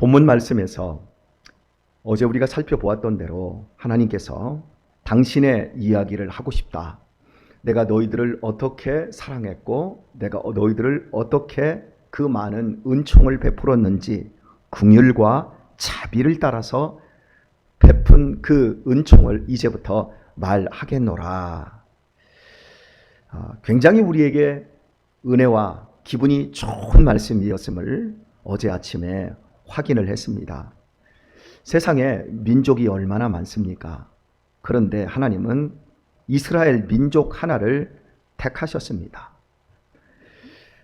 본문 말씀에서 어제 우리가 살펴보았던 대로 하나님께서 당신의 이야기를 하고 싶다. 내가 너희들을 어떻게 사랑했고 내가 너희들을 어떻게 그 많은 은총을 베풀었는지 긍휼과 자비를 따라서 베푼 그 은총을 이제부터 말하겠노라. 굉장히 우리에게 은혜와 기분이 좋은 말씀이었음을 어제 아침에 확인을 했습니다. 세상에 민족이 얼마나 많습니까? 그런데 하나님은 이스라엘 민족 하나를 택하셨습니다.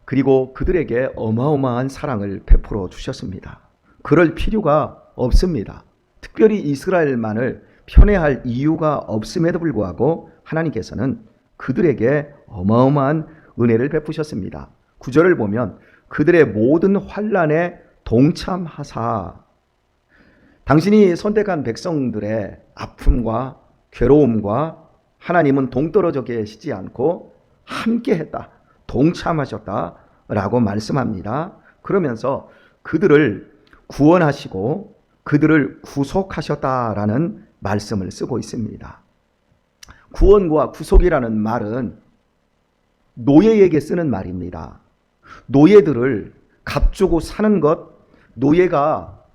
그리고 그들에게 어마어마한 사랑을 베풀어 주셨습니다. 그럴 필요가 없습니다. 특별히 이스라엘만을 편애할 이유가 없음에도 불구하고 하나님께서는 그들에게 어마어마한 은혜를 베푸셨습니다. 9절을 보면 그들의 모든 환난에 동참하사 당신이 선택한 백성들의 아픔과 괴로움과 하나님은 동떨어져 계시지 않고 함께했다, 동참하셨다라고 말씀합니다. 그러면서 그들을 구원하시고 그들을 구속하셨다라는 말씀을 쓰고 있습니다. 구원과 구속이라는 말은 노예에게 쓰는 말입니다. 노예들을 값주고 사는 것, 노예가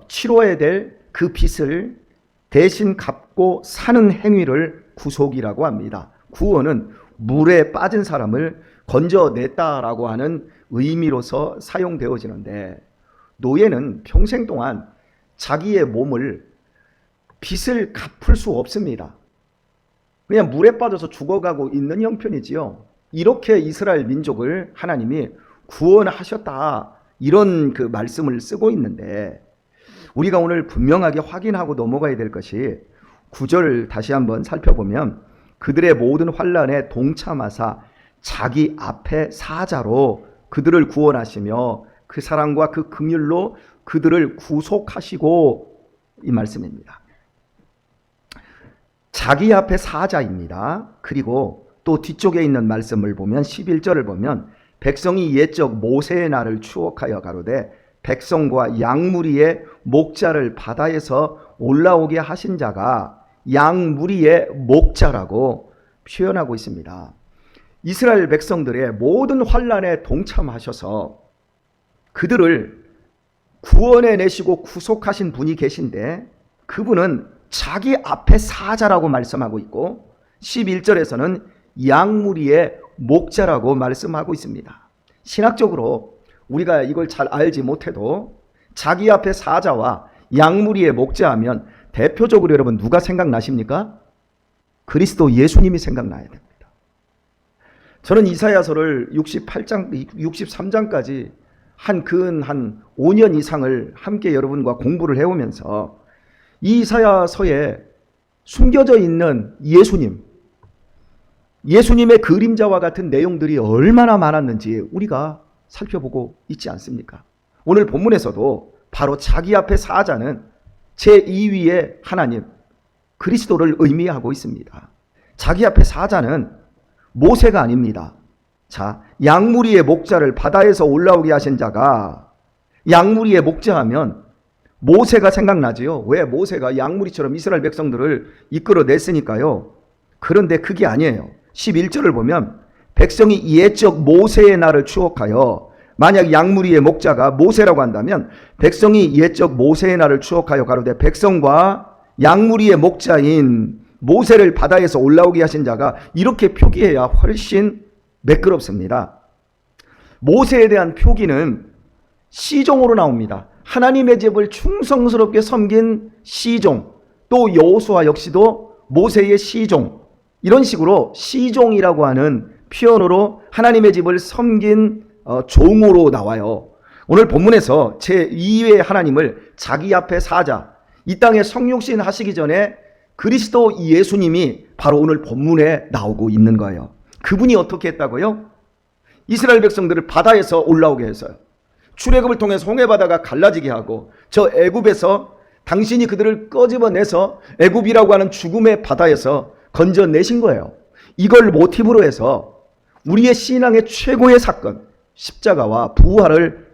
치러야 될 그 빚을 대신 갚고 사는 행위를 구속이라고 합니다. 구원은 물에 빠진 사람을 건져냈다라고 하는 의미로서 사용되어지는데, 노예는 평생 동안 자기의 몸을 빚을 갚을 수 없습니다. 그냥 물에 빠져서 죽어가고 있는 형편이지요. 이렇게 이스라엘 민족을 하나님이 구원하셨다, 이런 그 말씀을 쓰고 있는데, 우리가 오늘 분명하게 확인하고 넘어가야 될 것이 9절 다시 한번 살펴보면 그들의 모든 환난에 동참하사 자기 앞에 사자로 그들을 구원하시며 그 사랑과 그 긍휼로 그들을 구속하시고, 이 말씀입니다. 자기 앞에 사자입니다. 그리고 또 뒤쪽에 있는 말씀을 보면 11절을 보면 백성이 옛적 모세의 날을 추억하여 가로되 백성과 양무리의 목자를 바다에서 올라오게 하신 자가 양무리의 목자라고 표현하고 있습니다. 이스라엘 백성들의 모든 환난에 동참하셔서 그들을 구원해내시고 구속하신 분이 계신데, 그분은 자기 앞에 사자라고 말씀하고 있고 11절에서는 양무리의 목자라고 말씀하고 있습니다. 신학적으로 우리가 이걸 잘 알지 못해도 자기 앞에 사자와 양무리의 목자하면 대표적으로 여러분 누가 생각나십니까? 그리스도 예수님이 생각나야 됩니다. 저는 이사야서를 63장까지 한 5년 이상을 함께 여러분과 공부를 해오면서 이 이사야서에 숨겨져 있는 예수님의 그림자와 같은 내용들이 얼마나 많았는지 우리가 살펴보고 있지 않습니까? 오늘 본문에서도 바로 자기 앞에 사자는 제2위의 하나님 그리스도를 의미하고 있습니다. 자기 앞에 사자는 모세가 아닙니다. 자, 양무리의 목자를 바다에서 올라오게 하신 자가, 양무리의 목자하면 모세가 생각나지요. 왜? 모세가 양무리처럼 이스라엘 백성들을 이끌어냈으니까요. 그런데 그게 아니에요. 11절을 보면 백성이 옛적 모세의 날을 추억하여, 만약 양무리의 목자가 모세라고 한다면 백성이 옛적 모세의 날을 추억하여 가로되 백성과 양무리의 목자인 모세를 바다에서 올라오게 하신 자가, 이렇게 표기해야 훨씬 매끄럽습니다. 모세에 대한 표기는 시종으로 나옵니다. 하나님의 집을 충성스럽게 섬긴 시종, 또 여호수아 역시도 모세의 시종, 이런 식으로 시종이라고 하는 표현으로 하나님의 집을 섬긴 종으로 나와요. 오늘 본문에서 제2위의 하나님을 자기 앞에 사자, 이 땅에 성육신 하시기 전에 그리스도 예수님이 바로 오늘 본문에 나오고 있는 거예요. 그분이 어떻게 했다고요? 이스라엘 백성들을 바다에서 올라오게 해서요. 출애굽을 통해서 홍해바다가 갈라지게 하고, 저 애굽에서 당신이 그들을 끄집어내서 애굽이라고 하는 죽음의 바다에서 건져내신 거예요. 이걸 모티브로 해서 우리의 신앙의 최고의 사건, 십자가와 부활을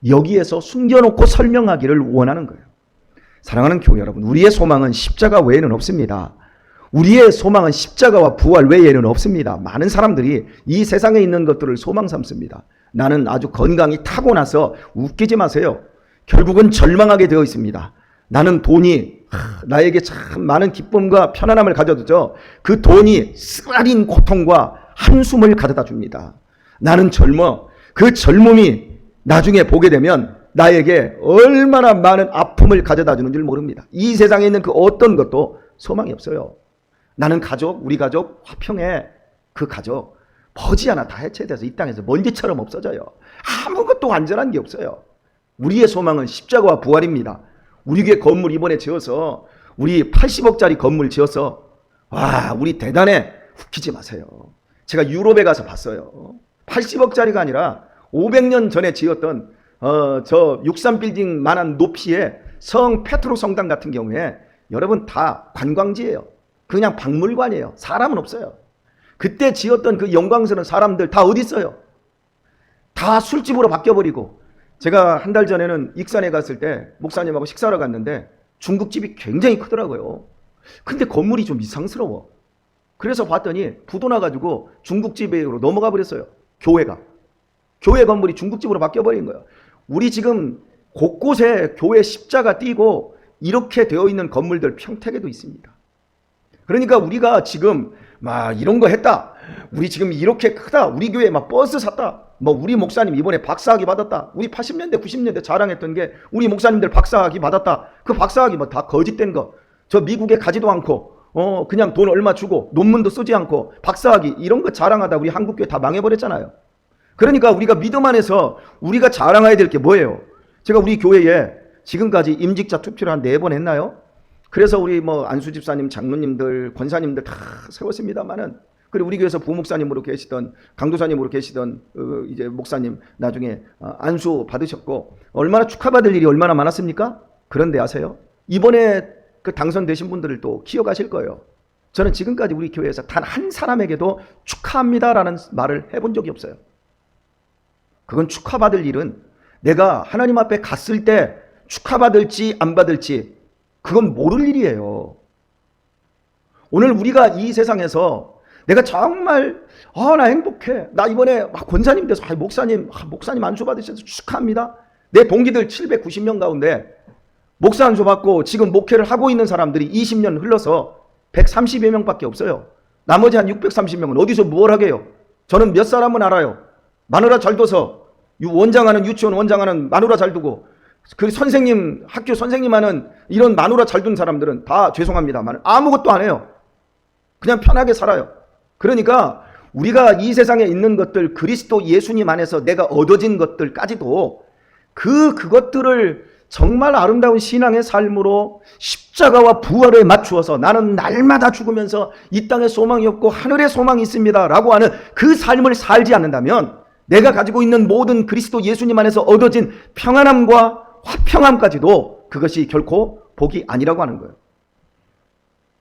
여기에서 숨겨놓고 설명하기를 원하는 거예요. 사랑하는 교회 여러분, 우리의 소망은 십자가 외에는 없습니다. 우리의 소망은 십자가와 부활 외에는 없습니다. 많은 사람들이 이 세상에 있는 것들을 소망 삼습니다. 나는 아주 건강이 타고나서, 웃기지 마세요. 결국은 절망하게 되어 있습니다. 나는 돈이 나에게 참 많은 기쁨과 편안함을 가져다줘 그 돈이 쓰라린 고통과 한숨을 가져다 줍니다. 나는 젊어. 그 젊음이 나중에 보게 되면 나에게 얼마나 많은 아픔을 가져다 주는 줄 모릅니다. 이 세상에 있는 그 어떤 것도 소망이 없어요. 나는 가족, 우리 가족 화평해. 그 가족 머지않아 다 해체돼서 이 땅에서 먼지처럼 없어져요. 아무것도 안전한 게 없어요. 우리의 소망은 십자가와 부활입니다. 우리 교회 건물 이번에 지어서, 우리 80억짜리 건물 지어서, 와, 우리 대단해. 웃기지 마세요. 제가 유럽에 가서 봤어요. 80억짜리가 아니라 500년 전에 지었던 저 63빌딩 만한 높이의 성 페트로 성당 같은 경우에 여러분 다 관광지예요. 그냥 박물관이에요. 사람은 없어요. 그때 지었던 그 영광스러운 사람들 다 어디 있어요? 다 술집으로 바뀌어버리고. 제가 한 달 전에는 익산에 갔을 때 목사님하고 식사하러 갔는데 중국집이 굉장히 크더라고요. 근데 건물이 좀 이상스러워. 그래서 봤더니 부도 나가지고 중국집으로 넘어가 버렸어요. 교회가. 교회 건물이 중국집으로 바뀌어버린 거예요. 우리 지금 곳곳에 교회 십자가 띄고 이렇게 되어 있는 건물들 평택에도 있습니다. 그러니까 우리가 지금 막 이런 거 했다. 우리 지금 이렇게 크다. 우리 교회 막 버스 샀다. 뭐 우리 목사님 이번에 박사학위 받았다. 우리 80년대 90년대 자랑했던 게 우리 목사님들 박사학위 받았다. 그 박사학위 뭐 다 거짓된 거. 저 미국에 가지도 않고 그냥 돈 얼마 주고 논문도 쓰지 않고 박사학위 이런 거 자랑하다 우리 한국교회 다 망해버렸잖아요. 그러니까 우리가 믿음 안에서 우리가 자랑해야 될 게 뭐예요? 제가 우리 교회에 지금까지 임직자 투표를 한 4번 했나요? 그래서 우리 뭐 안수 집사님, 장로님들, 권사님들 다 세웠습니다만은, 그리고 우리 교회에서 부목사님으로 계시던, 강도사님으로 계시던 이제 목사님 나중에 안수 받으셨고, 얼마나 축하받을 일이 얼마나 많았습니까? 그런데 아세요? 이번에 그 당선되신 분들을 또 기억하실 거예요. 저는 지금까지 우리 교회에서 단 한 사람에게도 축하합니다라는 말을 해본 적이 없어요. 그건 축하받을 일은 내가 하나님 앞에 갔을 때 축하받을지 안 받을지 그건 모를 일이에요. 오늘 우리가 이 세상에서 내가 정말 나 행복해. 나 이번에 권사님 돼서 목사님 안수 받으셔서 축하합니다. 내 동기들 790명 가운데 목사 안수 받고 지금 목회를 하고 있는 사람들이 20년 흘러서 130여 명밖에 없어요. 나머지 한 630명은 어디서 뭘 하게요? 저는 몇 사람은 알아요. 마누라 잘 둬서 원장하는, 유치원 원장하는 마누라 잘 두고, 그 선생님, 학교 선생님 하는 이런 마누라 잘 둔 사람들은 다 죄송합니다만 아무것도 안 해요. 그냥 편하게 살아요. 그러니까 우리가 이 세상에 있는 것들, 그리스도 예수님 안에서 내가 얻어진 것들까지도 그것들을 정말 아름다운 신앙의 삶으로 십자가와 부활에 맞추어서 나는 날마다 죽으면서 이 땅에 소망이 없고 하늘에 소망이 있습니다 라고 하는 그 삶을 살지 않는다면 내가 가지고 있는 모든 그리스도 예수님 안에서 얻어진 평안함과 화평함까지도 그것이 결코 복이 아니라고 하는 거예요.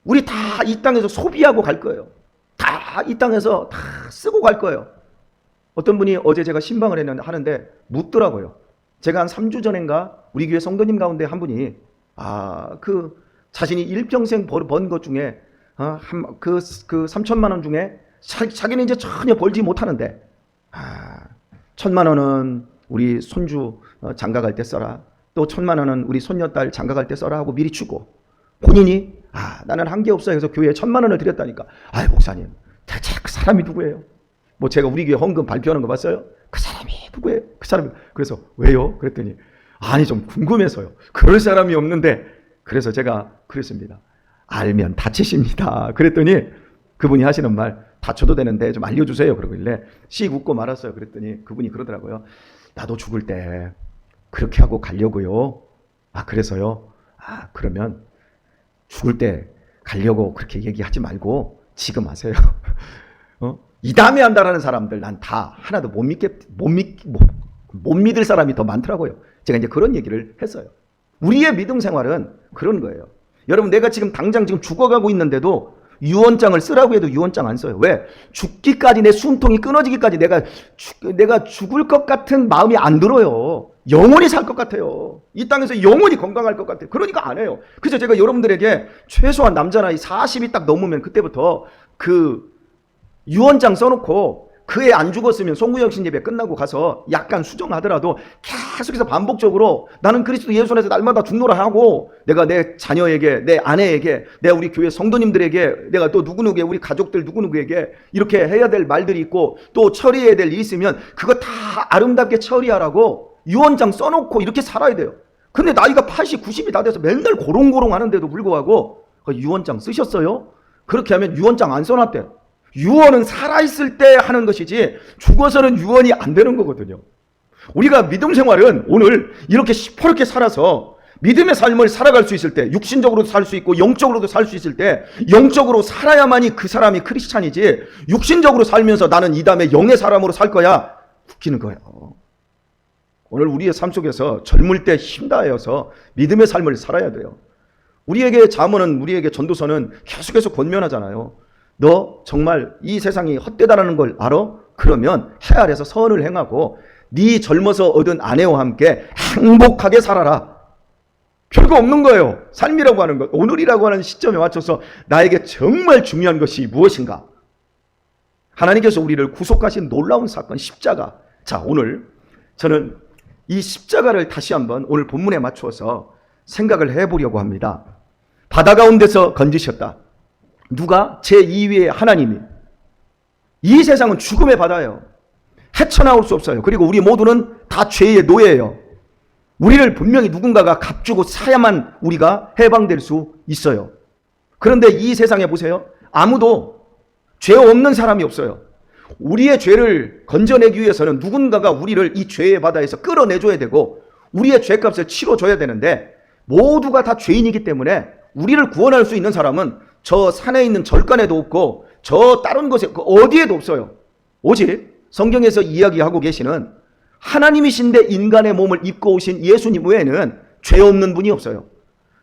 우리 다 이 땅에서 소비하고 갈 거예요. 다 이 땅에서 다 쓰고 갈 거예요. 어떤 분이 어제 제가 신방을 하는데 묻더라고요. 제가 한 3주 전인가 우리 교회 성도님 가운데 한 분이 그 자신이 일평생 번 것 중에 그 3천만 원 중에 자기는 이제 전혀 벌지 못하는데 1,000만 원은 우리 손주 장가 갈 때 써라. 또 1,000만 원은 우리 손녀딸 장가 갈 때 써라 하고 미리 주고, 본인이 나는 한 게 없어 해서 교회에 1,000만 원을 드렸다니까. 목사님, 대체 그 사람이 누구예요? 뭐 제가 우리 교회 헌금 발표하는 거 봤어요? 그 사람이 누구예요? 그 사람이. 그래서 왜요? 그랬더니 좀 궁금해서요. 그럴 사람이 없는데. 그래서 제가 그랬습니다. 알면 다치십니다. 그랬더니 그분이 하시는 말, 다쳐도 되는데 좀 알려주세요. 그러길래 씩 웃고 말았어요. 그랬더니 그분이 그러더라고요. 나도 죽을 때 그렇게 하고 가려고요. 그래서요. 그러면 죽을 때 가려고 그렇게 얘기하지 말고 지금 하세요. 이 다음에 한다라는 사람들 난 다 하나도 못 믿을 사람이 더 많더라고요. 제가 이제 그런 얘기를 했어요. 우리의 믿음 생활은 그런 거예요. 여러분, 내가 지금 당장 지금 죽어가고 있는데도 유언장을 쓰라고 해도 유언장 안 써요. 왜? 죽기까지, 내 숨통이 끊어지기까지 내가 죽을 것 같은 마음이 안 들어요. 영원히 살 것 같아요. 이 땅에서 영원히 건강할 것 같아요. 그러니까 안 해요. 그래서 제가 여러분들에게 최소한 남자 나이 40이 딱 넘으면 그때부터 그 유언장 써놓고 그 애 안 죽었으면 송구영 신 예배 끝나고 가서 약간 수정하더라도 계속해서 반복적으로 나는 그리스도 예수 안에서 날마다 죽노라 하고, 내가 내 자녀에게, 내 아내에게, 내가 우리 교회 성도님들에게, 내가 또 누구누구에, 우리 가족들 누구누구에게 이렇게 해야 될 말들이 있고 또 처리해야 될 일이 있으면 그거 다 아름답게 처리하라고 유언장 써놓고 이렇게 살아야 돼요. 근데 나이가 80, 90이 다 돼서 맨날 고롱고롱 하는데도 불구하고 유언장 쓰셨어요? 그렇게 하면 유언장 안 써놨대. 유언은 살아있을 때 하는 것이지 죽어서는 유언이 안 되는 거거든요. 우리가 믿음 생활은 오늘 이렇게 시퍼렇게 살아서 믿음의 삶을 살아갈 수 있을 때, 육신적으로도 살 수 있고 영적으로도 살 수 있을 때, 영적으로 살아야만이 그 사람이 크리스찬이지, 육신적으로 살면서 나는 이 다음에 영의 사람으로 살 거야, 웃기는 거예요. 오늘 우리의 삶 속에서 젊을 때 힘다하여서 믿음의 삶을 살아야 돼요. 우리에게 잠언은, 우리에게 전도서는 계속해서 권면하잖아요. 너 정말 이 세상이 헛되다라는 걸 알아? 그러면 해 아래서 선을 행하고 네 젊어서 얻은 아내와 함께 행복하게 살아라. 별거 없는 거예요. 삶이라고 하는 것, 오늘이라고 하는 시점에 맞춰서 나에게 정말 중요한 것이 무엇인가? 하나님께서 우리를 구속하신 놀라운 사건, 십자가. 자, 오늘 저는 이 십자가를 다시 한번 오늘 본문에 맞추어서 생각을 해보려고 합니다. 바다 가운데서 건지셨다. 누가? 제2위의 하나님이. 이 세상은 죽음의 바다예요. 헤쳐나올 수 없어요. 그리고 우리 모두는 다 죄의 노예예요. 우리를 분명히 누군가가 값주고 사야만 우리가 해방될 수 있어요. 그런데 이 세상에 보세요. 아무도 죄 없는 사람이 없어요. 우리의 죄를 건져내기 위해서는 누군가가 우리를 이 죄의 바다에서 끌어내줘야 되고 우리의 죄값을 치러줘야 되는데, 모두가 다 죄인이기 때문에 우리를 구원할 수 있는 사람은 저 산에 있는 절간에도 없고 저 다른 곳에 어디에도 없어요. 오직 성경에서 이야기하고 계시는 하나님이신데 인간의 몸을 입고 오신 예수님 외에는 죄 없는 분이 없어요.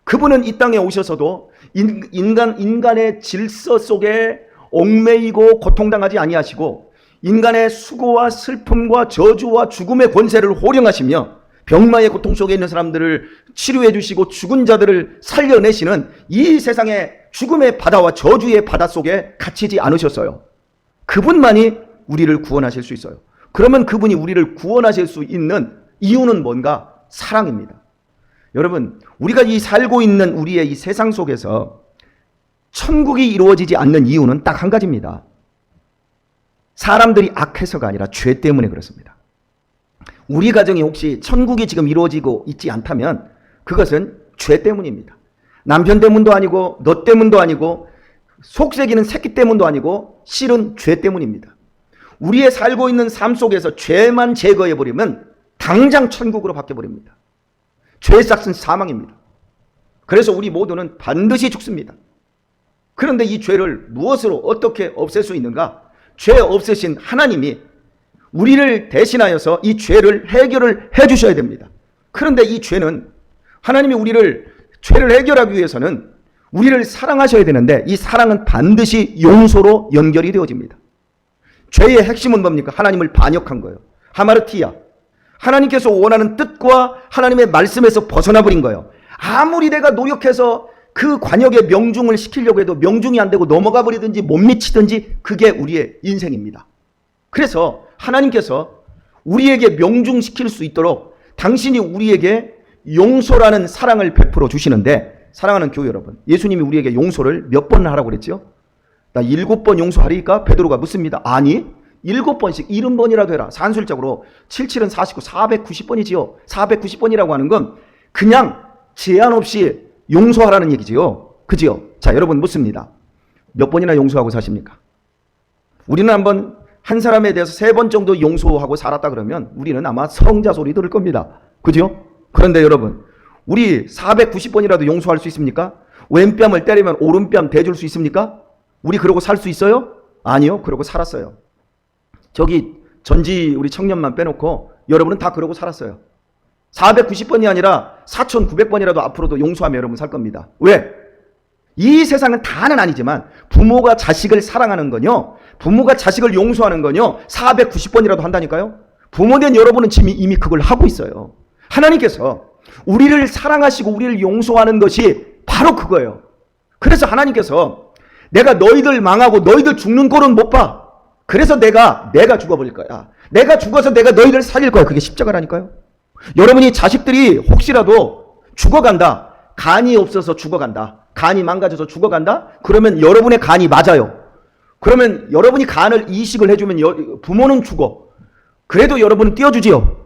그분은 이 땅에 오셔서도 인간의 질서 속에 얽매이고 고통당하지 아니하시고 인간의 수고와 슬픔과 저주와 죽음의 권세를 호령하시며 병마의 고통 속에 있는 사람들을 치료해 주시고 죽은 자들을 살려내시는 이 세상의 죽음의 바다와 저주의 바다 속에 갇히지 않으셨어요. 그분만이 우리를 구원하실 수 있어요. 그러면 그분이 우리를 구원하실 수 있는 이유는 뭔가? 사랑입니다. 여러분, 우리가 이 살고 있는 우리의 이 세상 속에서 천국이 이루어지지 않는 이유는 딱 한 가지입니다. 사람들이 악해서가 아니라 죄 때문에 그렇습니다. 우리 가정이 혹시 천국이 지금 이루어지고 있지 않다면 그것은 죄 때문입니다. 남편 때문도 아니고 너 때문도 아니고 속색이는 새끼 때문도 아니고 실은 죄 때문입니다. 우리의 살고 있는 삶 속에서 죄만 제거해버리면 당장 천국으로 바뀌어버립니다. 죄의 싹은 사망입니다. 그래서 우리 모두는 반드시 죽습니다. 그런데 이 죄를 무엇으로 어떻게 없앨 수 있는가? 죄 없애신 하나님이 우리를 대신하여서 이 죄를 해결을 해 주셔야 됩니다. 그런데 이 죄는, 하나님이 우리를 죄를 해결하기 위해서는 우리를 사랑하셔야 되는데 이 사랑은 반드시 용서로 연결이 되어집니다. 죄의 핵심은 뭡니까? 하나님을 반역한 거예요. 하마르티야. 하나님께서 원하는 뜻과 하나님의 말씀에서 벗어나 버린 거예요. 아무리 내가 노력해서 그 관역에 명중을 시키려고 해도 명중이 안 되고 넘어가 버리든지 못 미치든지 그게 우리의 인생입니다. 그래서 하나님께서 우리에게 명중시킬 수 있도록 당신이 우리에게 용서라는 사랑을 베풀어 주시는데, 사랑하는 교회 여러분, 예수님이 우리에게 용서를 몇 번 하라고 그랬죠? 나 7번 용서하리까? 베드로가 묻습니다. 아니, 7번씩 70번이라도 해라. 산술적으로 77은 49, 490번이지요. 490번이라고 하는 건 그냥 제한 없이 용서하라는 얘기지요. 그지요? 자, 여러분 묻습니다. 몇 번이나 용서하고 사십니까? 우리는 한번 한 사람에 대해서 3번 정도 용서하고 살았다 그러면 우리는 아마 성자 소리 들을 겁니다. 그죠? 그런데 여러분, 우리 490번이라도 용서할 수 있습니까? 왼뺨을 때리면 오른뺨 대줄 수 있습니까? 우리 그러고 살 수 있어요? 아니요. 그러고 살았어요. 저기 전지 우리 청년만 빼놓고 여러분은 다 그러고 살았어요. 490번이 아니라 4,900번이라도 앞으로도 용서하며 여러분 살 겁니다. 왜? 이 세상은 다는 아니지만 부모가 자식을 사랑하는 건요, 부모가 자식을 용서하는 건요 490번이라도 한다니까요. 부모된 여러분은 지금 이미 그걸 하고 있어요. 하나님께서 우리를 사랑하시고 우리를 용서하는 것이 바로 그거예요. 그래서 하나님께서 내가 너희들 망하고 너희들 죽는 꼴은 못 봐. 그래서 내가 죽어버릴 거야. 내가 죽어서 내가 너희들 살릴 거야. 그게 십자가라니까요. 여러분이 자식들이 혹시라도 죽어간다, 간이 없어서 죽어간다, 간이 망가져서 죽어간다, 그러면 여러분의 간이 맞아요. 그러면 여러분이 간을 이식을 해주면 부모는 죽어. 그래도 여러분은 띄워주지요?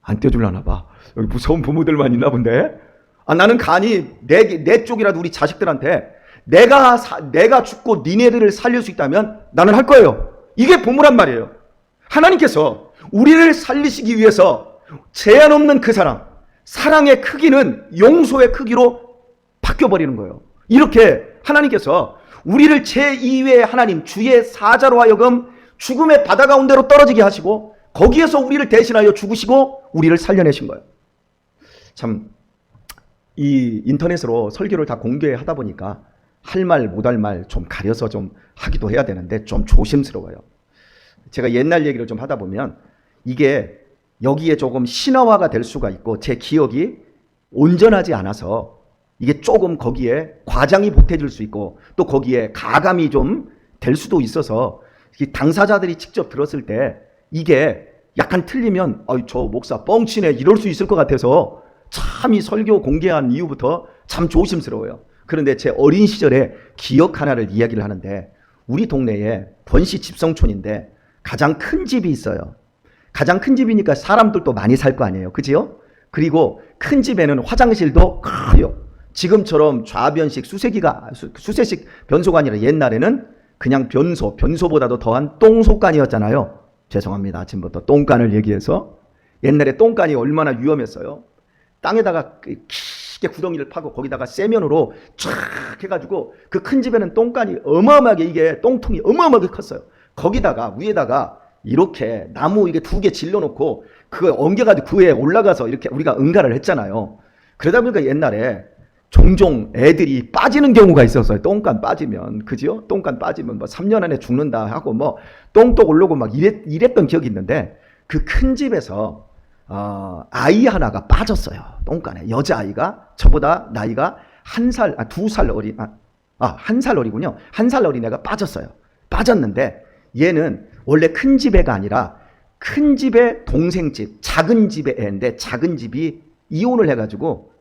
안 띄워주려나 봐. 여기 무서운 부모들만 있나 본데. 나는 간이 내 쪽이라도 우리 자식들한테 내가 죽고 니네들을 살릴 수 있다면 나는 할 거예요. 이게 부모란 말이에요. 하나님께서 우리를 살리시기 위해서 제한 없는 그 사랑의 크기는 용서의 크기로 바뀌어버리는 거예요. 이렇게 하나님께서 우리를 제2의 하나님, 주의 사자로 하여금 죽음의 바다 가운데로 떨어지게 하시고 거기에서 우리를 대신하여 죽으시고 우리를 살려내신 거예요. 참, 이 인터넷으로 설교를 다 공개하다 보니까 할 말 못 할 말 좀 가려서 좀 하기도 해야 되는데 좀 조심스러워요. 제가 옛날 얘기를 좀 하다 보면 이게 여기에 조금 신화화가 될 수가 있고 제 기억이 온전하지 않아서 이게 조금 거기에 과장이 보태질 수 있고 또 거기에 가감이 좀 될 수도 있어서 당사자들이 직접 들었을 때 이게 약간 틀리면 저 목사 뻥치네 이럴 수 있을 것 같아서 참 이 설교 공개한 이후부터 참 조심스러워요. 그런데 제 어린 시절에 기억 하나를 이야기를 하는데 우리 동네에 번시 집성촌인데 가장 큰 집이 있어요. 가장 큰 집이니까 사람들도 많이 살 거 아니에요. 그지요? 그리고 큰 집에는 화장실도 커요. 지금처럼 좌변식 수세식 변소가 아니라 옛날에는 그냥 변소보다도 더한 똥소간이었잖아요. 죄송합니다. 아침부터 똥간을 얘기해서. 옛날에 똥간이 얼마나 위험했어요. 땅에다가 깊게 구덩이를 파고 거기다가 세면으로 쫙 해가지고 그 큰 집에는 똥간이 어마어마하게 이게 똥통이 어마어마하게 컸어요. 거기다가 위에다가 이렇게 나무 이게 2개 질러놓고 그거 엉겨가지고 그 위에 올라가서 이렇게 우리가 응가를 했잖아요. 그러다 보니까 옛날에 종종 애들이 빠지는 경우가 있었어요. 똥간 빠지면. 그지요? 똥간 빠지면 뭐 3년 안에 죽는다 하고 뭐 똥똑 오르고 막 이랬던 기억이 있는데 그 큰 집에서 아이 하나가 빠졌어요. 똥간에. 여자아이가 저보다 나이가 2살 어린, 1살 어리군요. 1살 어린 애가 빠졌어요. 빠졌는데 얘는 원래 큰 집 애가 아니라 큰 집의 동생집, 작은 집의 애인데 작은 집이 이혼을 해가지고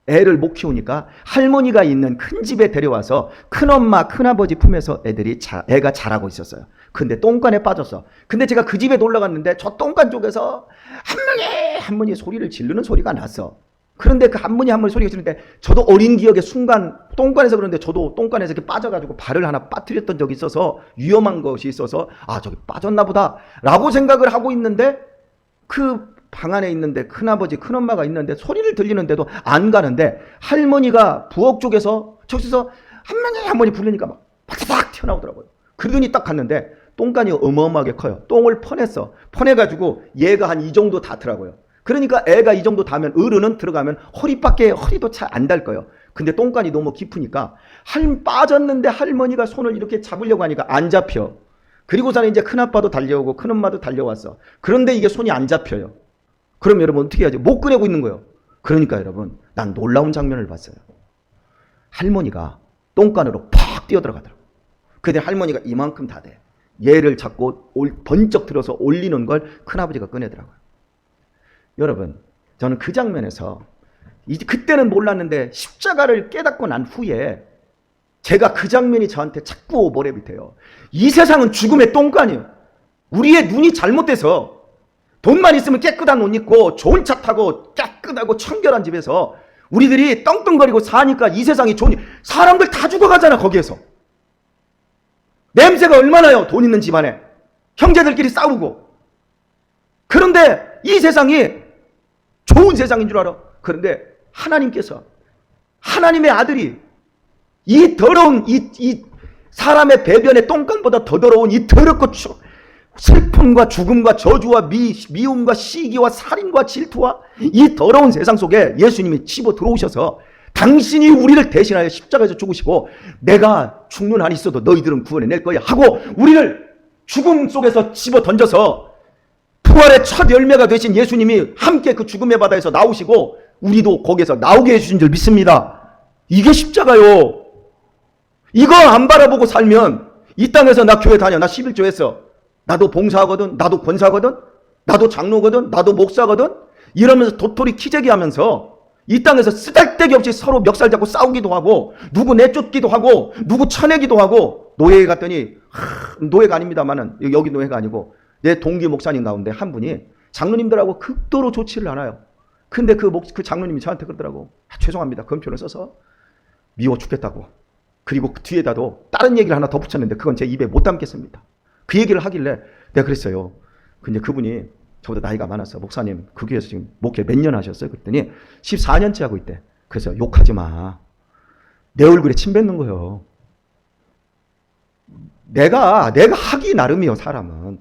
애를 못 키우니까 할머니가 있는 큰 집에 데려와서 큰엄마, 큰아버지 품에서 애가 자라고 있었어요. 근데 똥간에 빠졌어. 근데 제가 그 집에 놀러 갔는데 저 똥간 쪽에서 할머니 소리를 지르는 소리가 났어. 그런데 그 할머니 소리가 지르는데 저도 어린 기억에 순간 똥간에서 그런데 저도 똥간에서 이렇게 빠져가지고 발을 하나 빠뜨렸던 적이 있어서 위험한 것이 있어서 저기 빠졌나 보다 라고 생각을 하고 있는데 그 방 안에 있는데 큰아버지 큰엄마가 있는데 소리를 들리는데도 안 가는데 할머니가 부엌 쪽에서 저기서 할머니 부르니까 막 바삭 튀어나오더라고요. 그러더니 딱 갔는데 똥간이 어마어마하게 커요. 똥을 퍼냈어. 퍼내가지고 얘가 한 이 정도 닿더라고요. 그러니까 애가 이 정도 닿으면 어른은 들어가면 허리도 잘 안 닿을 거예요. 근데 똥간이 너무 깊으니까 빠졌는데 할머니가 손을 이렇게 잡으려고 하니까 안 잡혀. 그리고서는 이제 큰아빠도 달려오고 큰엄마도 달려왔어. 그런데 이게 손이 안 잡혀요. 그럼 여러분 어떻게 해야지? 못 꺼내고 있는 거예요. 그러니까 여러분 난 놀라운 장면을 봤어요. 할머니가 똥간으로 팍 뛰어들어가더라고요. 근데 할머니가 이만큼 다 돼. 얘를 잡고 번쩍 들어서 올리는 걸 큰아버지가 꺼내더라고요. 여러분 저는 그 장면에서 그때는 몰랐는데 십자가를 깨닫고 난 후에 제가 그 장면이 저한테 자꾸 오버랩이 돼요. 이 세상은 죽음의 똥간이에요. 우리의 눈이 잘못돼서 돈만 있으면 깨끗한 옷 입고 좋은 차 타고 깨끗하고 청결한 집에서 우리들이 떵떵거리고 사니까 이 세상이 좋으니 사람들 다 죽어가잖아. 거기에서 냄새가 얼마나요. 돈 있는 집안에 형제들끼리 싸우고. 그런데 이 세상이 좋은 세상인 줄 알아. 그런데 하나님께서 하나님의 아들이 이 더러운 이 사람의 배변의 똥간보다 더 더러운 이 더럽고 슬픔과 죽음과 저주와 미움과 시기와 살인과 질투와 이 더러운 세상 속에 예수님이 집어 들어오셔서 당신이 우리를 대신하여 십자가에서 죽으시고 내가 죽는 한이 있어도 너희들은 구원해낼 거야 하고 우리를 죽음 속에서 집어 던져서 부활의 첫 열매가 되신 예수님이 함께 그 죽음의 바다에서 나오시고 우리도 거기에서 나오게 해주신 줄 믿습니다. 이게 십자가요. 이거 안 바라보고 살면 이 땅에서 나 교회 다녀, 나 11조 했어, 나도 봉사하거든, 나도 권사거든, 나도 장로거든, 나도 목사거든, 이러면서 도토리 키재기 하면서 이 땅에서 쓰잘데기 없이 서로 멱살 잡고 싸우기도 하고 누구 내쫓기도 하고 누구 쳐내기도 하고 노예에 갔더니 노예가 아닙니다만은 여기 노예가 아니고 내 동기 목사님 가운데 한 분이 장로님들하고 극도로 좋지를 않아요. 근데 그 장로님이 저한테 그러더라고. 죄송합니다. 그런 표현을 써서 미워 죽겠다고. 그리고 그 뒤에다도 다른 얘기를 하나 더 붙였는데 그건 제 입에 못 담겠습니다. 그 얘기를 하길래 내가 그랬어요. 근데 그분이 저보다 나이가 많았어. 목사님 그 교회에서 지금 목회 몇 년 하셨어요? 그랬더니 14년째 하고 있대. 그래서 욕하지 마. 내 얼굴에 침 뱉는 거예요. 내가 하기 나름이요, 사람은.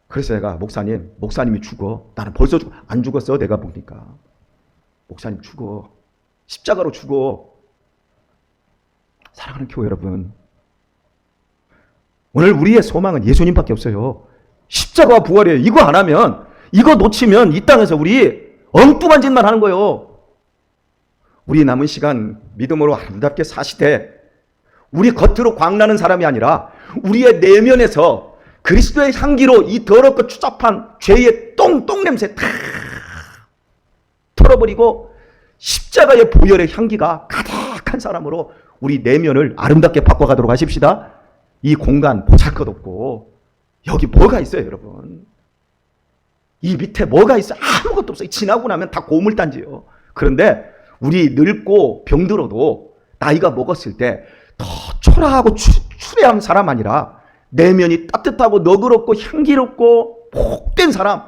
그래서 내가 목사님이 죽어. 나는 벌써 안 죽었어. 내가 보니까 목사님 죽어. 십자가로 죽어. 사랑하는 교회 여러분, 오늘 우리의 소망은 예수님밖에 없어요. 십자가와 부활이에요. 이거 안 하면, 이거 놓치면 이 땅에서 우리 엉뚱한 짓만 하는 거예요. 우리 남은 시간 믿음으로 아름답게 사시되 우리 겉으로 광나는 사람이 아니라 우리의 내면에서 그리스도의 향기로 이 더럽고 추잡한 죄의 똥냄새 다 털어버리고 십자가의 보혈의 향기가 가득한 사람으로 우리 내면을 아름답게 바꿔가도록 하십시다. 이 공간 보잘것없고 여기 뭐가 있어요, 여러분? 이 밑에 뭐가 있어요? 아무것도 없어요. 지나고 나면 다 고물단지예요. 그런데 우리 늙고 병들어도 나이가 먹었을 때 더 초라하고 추레한 사람 아니라 내면이 따뜻하고 너그럽고 향기롭고 복된 사람,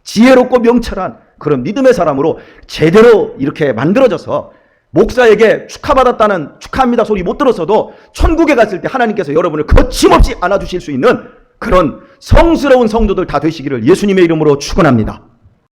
지혜롭고 명철한 그런 믿음의 사람으로 제대로 이렇게 만들어져서 목사에게 축하받았다는 축하합니다 소리 못 들었어도 천국에 갔을 때 하나님께서 여러분을 거침없이 안아주실 수 있는 그런 성스러운 성도들 다 되시기를 예수님의 이름으로 축원합니다.